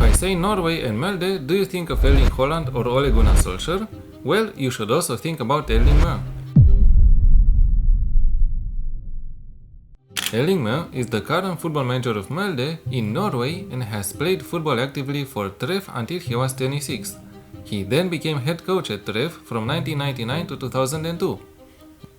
I say Norway and Molde, do you think of Erling Haaland or Ole Gunnar Solskjaer? Well, you should also think about Erling Moe. Erling Moe is the current football manager of Molde in Norway and has played football actively for Tref until he was 26. He then became head coach at Tref from 1999 to 2002.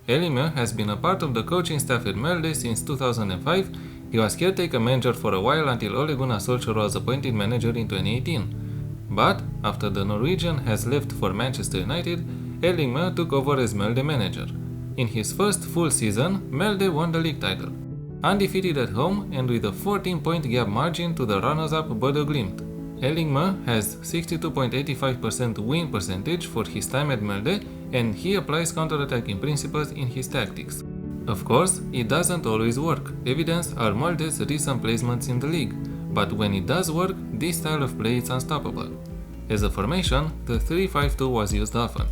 Erling Moe has been a part of the coaching staff at Molde since 2005. He was caretaker manager for a while until Ole Gunnar Solskjaer was appointed manager in 2018. But after the Norwegian has left for Manchester United, Erling Moe took over as Molde manager. In his first full season, Molde won the league title, undefeated at home and with a 14-point gap margin to the runners-up Bodo Glimt. Erling Moe has 62.85% win percentage for his time at Molde, and he applies counter-attacking principles in his tactics. Of course, it doesn't always work. Evidence are Molde's recent placements in the league, but when it does work, this style of play is unstoppable. As a formation, the 3-5-2 was used often.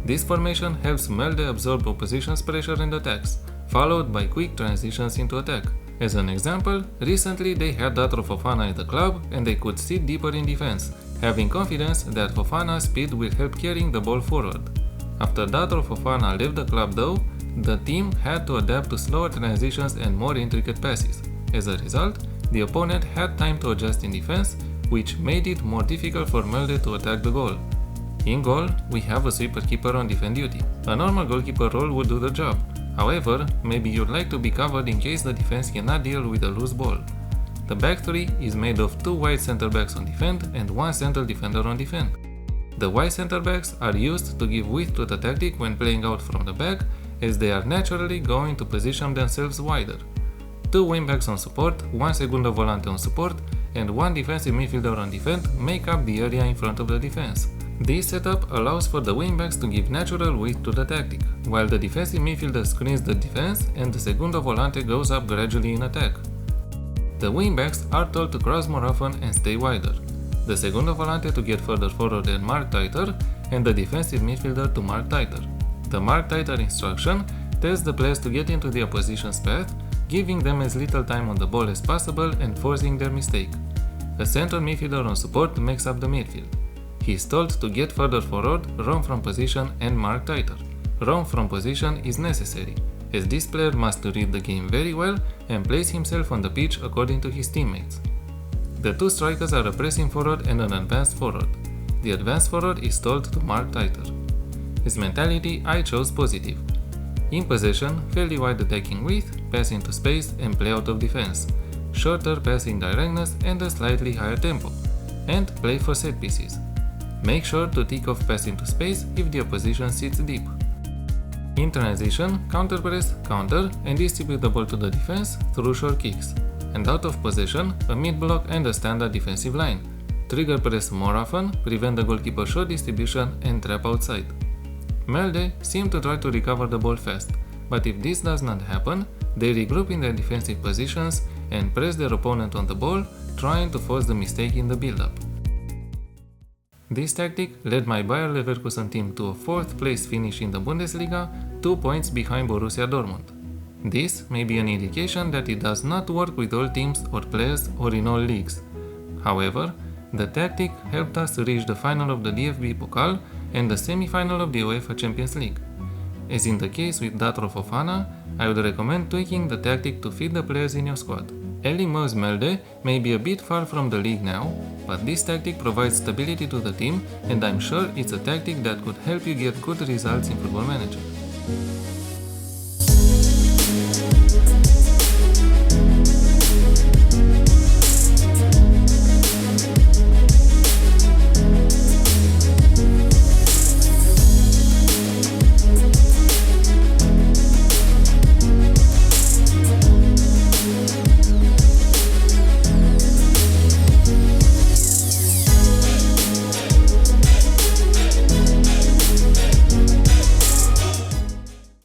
This formation helps Molde absorb opposition's pressure and attacks, followed by quick transitions into attack. As an example, recently they had Datro Fofana at the club and they could sit deeper in defense, having confidence that Fofana's speed will help carrying the ball forward. After Datro Fofana left the club though, the team had to adapt to slower transitions and more intricate passes. As a result, the opponent had time to adjust in defense, which made it more difficult for Molde to attack the goal. In goal, we have a sweeper keeper on defend duty. A normal goalkeeper role would do the job. However, maybe you'd like to be covered in case the defense cannot deal with a loose ball. The back three is made of 2 wide center backs on defend and 1 central defender on defend. The wide center backs are used to give width to the tactic when playing out from the back, as they are naturally going to position themselves wider. 2 wingbacks on support, 1 segundo volante on support, and 1 defensive midfielder on defend make up the area in front of the defense. This setup allows for the wingbacks to give natural width to the tactic, while the defensive midfielder screens the defense and the segundo volante goes up gradually in attack. The wingbacks are told to cross more often and stay wider, the segundo volante to get further forward and mark tighter, and the defensive midfielder to mark tighter. The mark tighter instruction tells the players to get into the opposition's path, giving them as little time on the ball as possible and forcing their mistake. A central midfielder on support makes up the midfield. He is told to get further forward, roam from position and mark tighter. Roam from position is necessary, as this player must read the game very well and place himself on the pitch according to his teammates. The 2 strikers are a pressing forward and an advanced forward. The advanced forward is told to mark tighter. His mentality I chose positive. In possession, fairly wide attacking width, pass into space and play out of defense, shorter passing directness and a slightly higher tempo, and play for set pieces. Make sure to tick off pass into space if the opposition sits deep. In transition, counter press, counter and distribute the ball to the defense through short kicks. And out of possession, a mid block and a standard defensive line. Trigger press more often, prevent the goalkeeper short distribution and trap outside. Molde seem to try to recover the ball fast, but if this does not happen, they regroup in their defensive positions and press their opponent on the ball, trying to force the mistake in the build-up. This tactic led my Bayer Leverkusen team to a 4th place finish in the Bundesliga, 2 points behind Borussia Dortmund. This may be an indication that it does not work with all teams or players or in all leagues. However, the tactic helped us to reach the final of the DFB Pokal and the semi-final of the UEFA Champions League. As in the case with Datro Fofana, I would recommend tweaking the tactic to fit the players in your squad. Erling Moe's Molde may be a bit far from the league now, but this tactic provides stability to the team and I'm sure it's a tactic that could help you get good results in Football Manager.